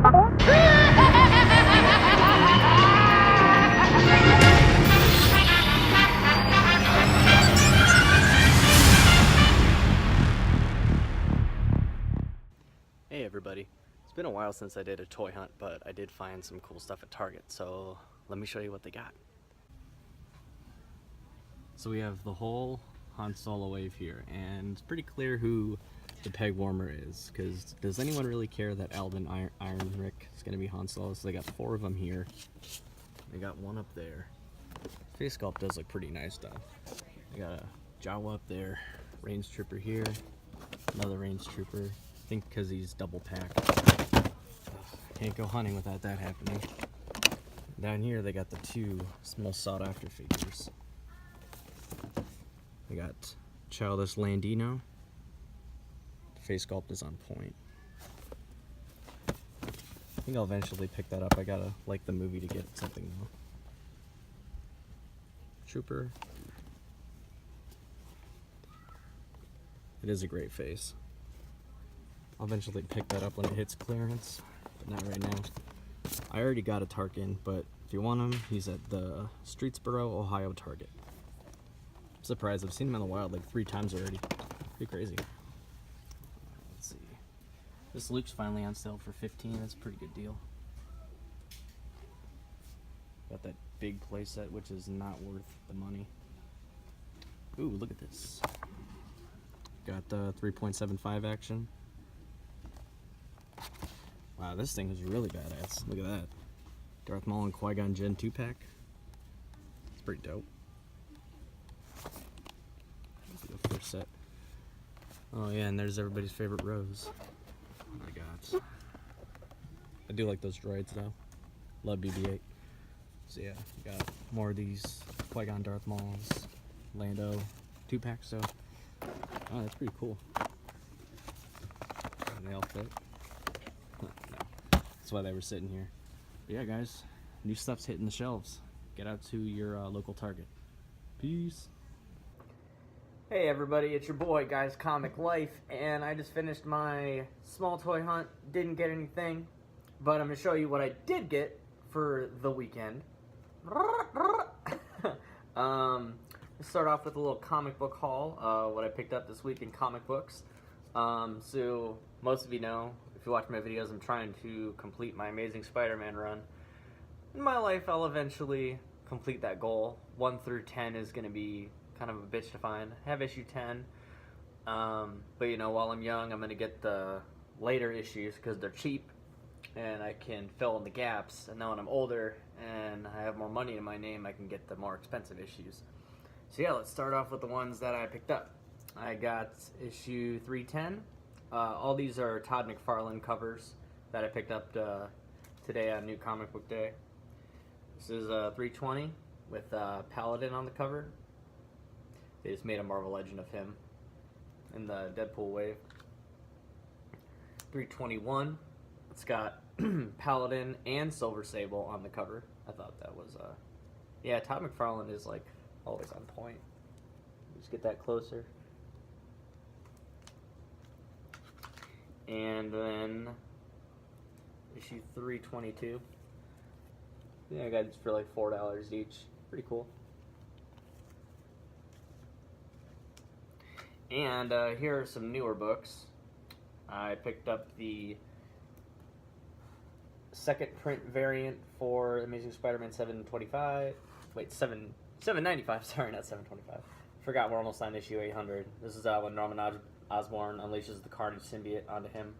Hey everybody, it's been a while since I did a toy hunt, but I did find some cool stuff at Target, so let me show you what they got. So we have the whole Han Solo wave here, and it's pretty clear who the peg warmer is, because does anyone really care that Alden Ehrenreich is going to be Han Solo? So they got 4 of them here, they got 1 up there. Face sculpt does look pretty nice though. They got a Jawa up there, range trooper here, another range trooper. I think because he's double packed. Can't go hunting without that happening. Down here they got the 2 most sought after figures. They got Childish Landino. The face sculpt is on point. I think I'll eventually pick that up. I gotta like the movie to get something though. Trooper. It is a great face. I'll eventually pick that up when it hits clearance, but not right now. I already got a Tarkin, but if you want him, he's at the Streetsboro, Ohio Target. I'm surprised, I've seen him in the wild like 3 times already. Pretty crazy. Let's see. This Luke's finally on sale for $15. That's a pretty good deal. Got that big playset, which is not worth the money. Ooh, look at this. Got the 3.75 action. Wow, this thing is really badass. Look at that. Darth Maul and Qui-Gon Jinn 2-pack. It's pretty dope. The first set. Oh yeah, and there's everybody's favorite Rose. Oh my god. I do like those droids though. Love BB-8. So yeah, we got more of these Qui-Gon Darth Mauls, Lando 2-pack, so oh, that's pretty cool. And they all fit. No. That's why they were sitting here. But yeah, guys, new stuff's hitting the shelves. Get out to your local Target. Peace. Hey everybody, it's your boy, Guys Comic Life, and I just finished my small toy hunt. Didn't get anything, but I'm going to show you what I did get for the weekend. Let's start off with a little comic book haul, what I picked up this week in comic books. So, most of you know, if you watch my videos, I'm trying to complete my Amazing Spider-Man run. In my life, I'll eventually complete that goal. 1 through 10 is going to be kind of a bitch to find. I have issue 10, but you know, while I'm young, I'm going to get the later issues because they're cheap and I can fill in the gaps, and now when I'm older and I have more money in my name, I can get the more expensive issues. So yeah, let's start off with the ones that I picked up. I got issue 310. All these are Todd McFarlane covers that I picked up today on New Comic Book Day. This is 320 with Paladin on the cover. They just made a Marvel Legend of him in the Deadpool wave. 321, it's got Paladin and Silver Sable on the cover. I thought that was, yeah, Todd McFarlane is like always on point. Just get that closer. And then issue 322. Yeah, I got these for like $4 each. Pretty cool. And here are some newer books. I picked up the second print variant for Amazing Spider-Man 725. Wait, 795. Sorry, not 725. Forgot we're almost on issue 800. This is when Norman Osborn unleashes the Carnage symbiote onto him.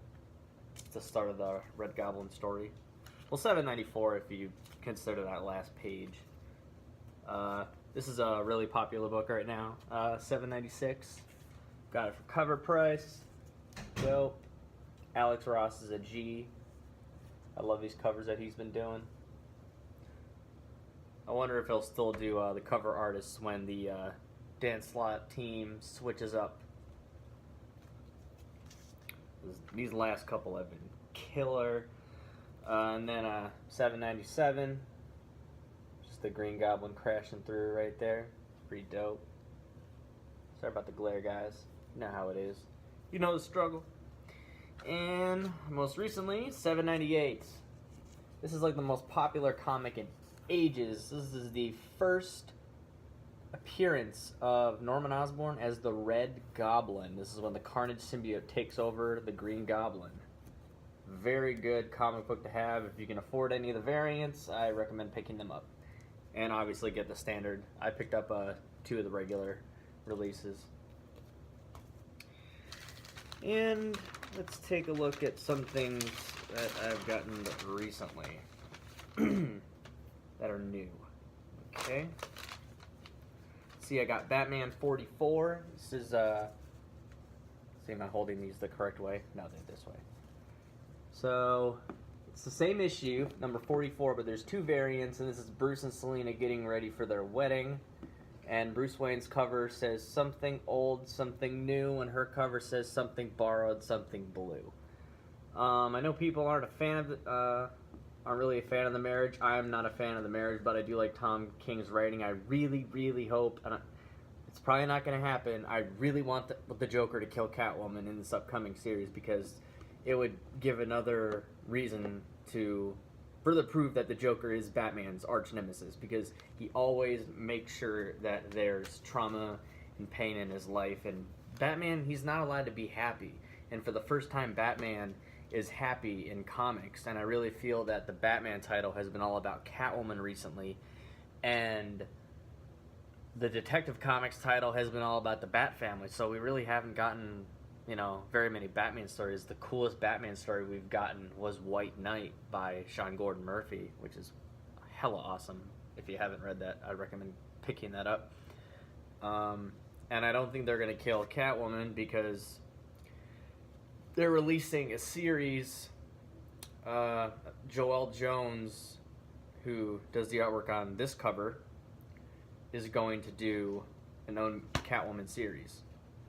It's the start of the Red Goblin story. Well, 794 if you consider that last page. This is a really popular book right now. 796. Got it for cover price. Dope. Alex Ross is a G. I love these covers that he's been doing. I wonder if he'll still do the cover artists when the Dan Slott team switches up. These last couple have been killer. And then 797. Just the Green Goblin crashing through right there. Pretty dope. Sorry about the glare, guys. You know how it is. You know the struggle. And most recently, 798. This is like the most popular comic in ages. This is the first appearance of Norman Osborn as the Red Goblin. This is when the Carnage symbiote takes over the Green Goblin. Very good comic book to have. If you can afford any of the variants, I recommend picking them up. And obviously get the standard. I picked up 2 of the regular releases. And let's take a look at some things that I've gotten recently that are new. Okay. See, I got Batman 44. This is, see, am I holding these the correct way? No, they're this way. So, it's the same issue, number 44, but there's 2 variants, and this is Bruce and Selina getting ready for their wedding. And Bruce Wayne's cover says something old, something new, and her cover says something borrowed, something blue. I know people aren't really a fan of the marriage. I am not a fan of the marriage, but I do like Tom King's writing. I really, really hope, and it's probably not going to happen, I really want the Joker to kill Catwoman in this upcoming series, because it would give another reason to further prove that the Joker is Batman's arch nemesis, because he always makes sure that there's trauma and pain in his life, and Batman, he's not allowed to be happy. And for the first time, Batman is happy in comics, and I really feel that the Batman title has been all about Catwoman recently, and the Detective Comics title has been all about the Bat family, so we really haven't gotten, you know, very many Batman stories. The coolest Batman story we've gotten was White Knight by Sean Gordon Murphy, which is hella awesome. If you haven't read that, I recommend picking that up. And I don't think they're going to kill Catwoman, because they're releasing a series. Joelle Jones, who does the artwork on this cover, is going to do an own Catwoman series.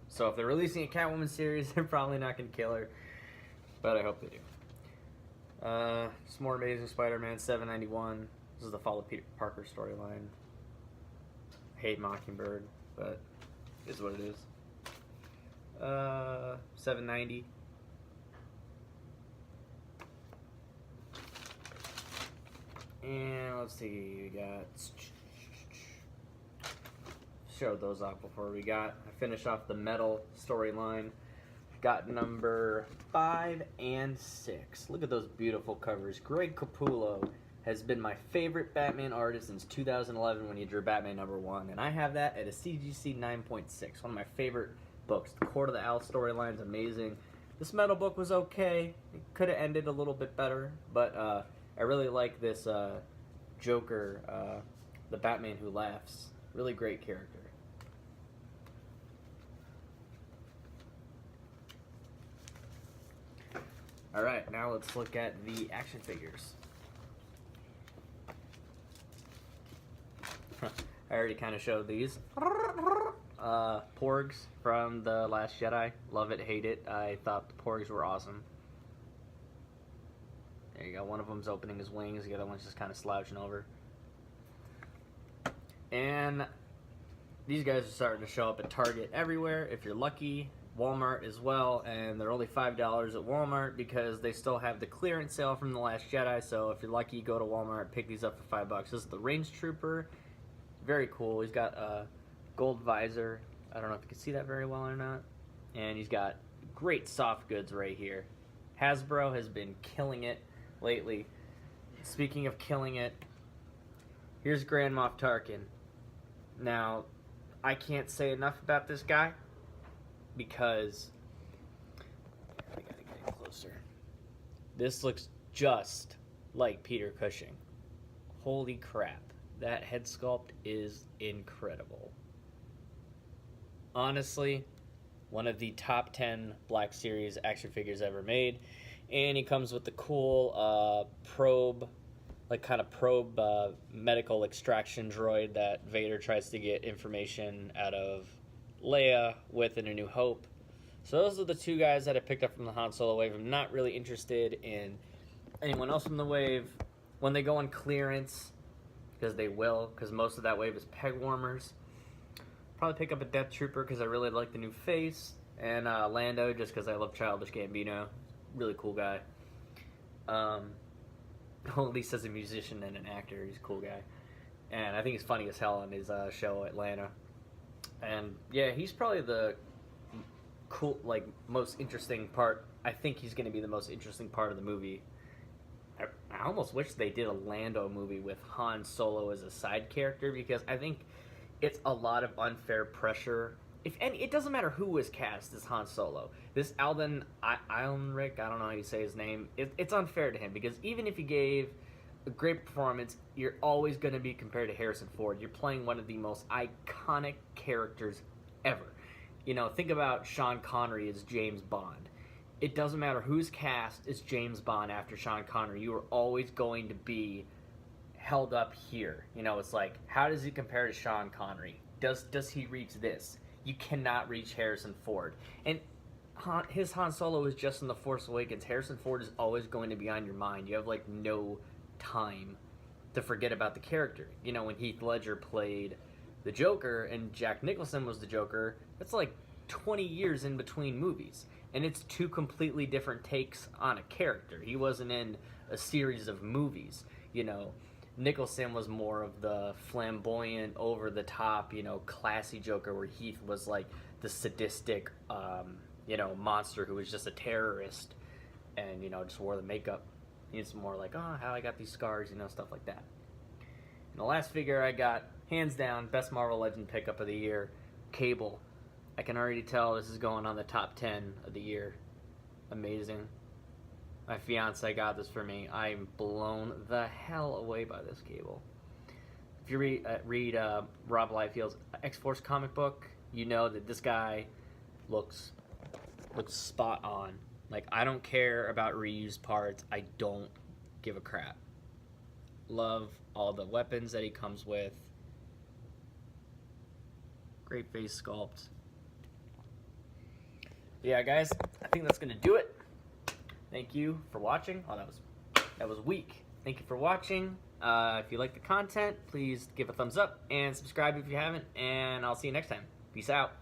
So if they're releasing a Catwoman series, they're probably not going to kill her, but I hope they do. Some more Amazing Spider-Man 791. This is the Fall of Peter Parker storyline. I hate Mockingbird, but it is what it is. 790. And let's see, we got... Showed those off before. I finished off the Metal storyline. Got number 5 and 6. Look at those beautiful covers. Greg Capullo has been my favorite Batman artist since 2011 when he drew Batman #1, and I have that at a CGC 9.6. One of my favorite books. The Court of the Owl storyline's amazing. This Metal book was okay. It could have ended a little bit better, but I really like this Joker, the Batman Who Laughs. Really great character. Alright, now let's look at the action figures. I already kind of showed these. Porgs from The Last Jedi. Love it, hate it. I thought the Porgs were awesome. There you go. One of them's opening his wings. The other one's just kind of slouching over. And these guys are starting to show up at Target everywhere. If you're lucky, Walmart as well. And they're only $5 at Walmart because they still have the clearance sale from The Last Jedi. So if you're lucky, go to Walmart, pick these up for $5. This is the Range Trooper. Very cool. He's got a gold visor. I don't know if you can see that very well or not. And he's got great soft goods right here. Hasbro has been killing it lately. Speaking of killing it, here's Grand Moff Tarkin. Now, I can't say enough about this guy because I gotta get it closer. This looks just like Peter Cushing. Holy crap. That head sculpt is incredible. Honestly, one of the top 10 Black Series action figures ever made. And he comes with the cool probe medical extraction droid that Vader tries to get information out of Leia with in A New Hope. So those are the two guys that I picked up from the Han Solo wave. I'm not really interested in anyone else from the wave. When they go on clearance, because they will, because most of that wave is peg warmers. Probably pick up a Death Trooper because I really like the new face, and Lando just because I love Childish Gambino. really cool guy. Well, at least as a musician and an actor, he's a cool guy. And I think he's funny as hell on his show Atlanta. And yeah, he's probably the cool, like, most interesting part. I think he's going to be the most interesting part of the movie. I almost wish they did a Lando movie with Han Solo as a side character, because I think it's a lot of unfair pressure. It doesn't matter who was cast as Han Solo. This Alden Ehrenreich, I don't know how you say his name. It's unfair to him, because even if he gave a great performance, you're always going to be compared to Harrison Ford. You're playing one of the most iconic characters ever. You know, think about Sean Connery as James Bond. It doesn't matter who's cast as James Bond after Sean Connery. You are always going to be held up here. You know, it's like, how does he compare to Sean Connery? Does he reach this? You cannot reach Harrison Ford. And his Han Solo is just in The Force Awakens. Harrison Ford is always going to be on your mind. You have, like, no time to forget about the character. You know, when Heath Ledger played the Joker and Jack Nicholson was the Joker, it's like 20 years in between movies. And it's two completely different takes on a character. He wasn't in a series of movies. You know, Nicholson was more of the flamboyant, over-the-top, you know, classy Joker, where Heath was like the sadistic, you know, monster who was just a terrorist and, you know, just wore the makeup. He's more like, oh, how I got these scars, you know, stuff like that. And the last figure I got, hands down, best Marvel Legend pickup of the year, Cable. I can already tell this is going on the top 10 of the year. Amazing. My fiance got this for me. I'm blown the hell away by this Cable. If you read Rob Liefeld's X-Force comic book, you know that this guy looks spot on. Like, I don't care about reused parts. I don't give a crap. Love all the weapons that he comes with. Great face sculpt. Yeah, guys, I think that's gonna do it. Thank you for watching. Oh, that was weak. Thank you for watching. If you like the content, please give a thumbs up and subscribe if you haven't, and I'll see you next time. Peace out.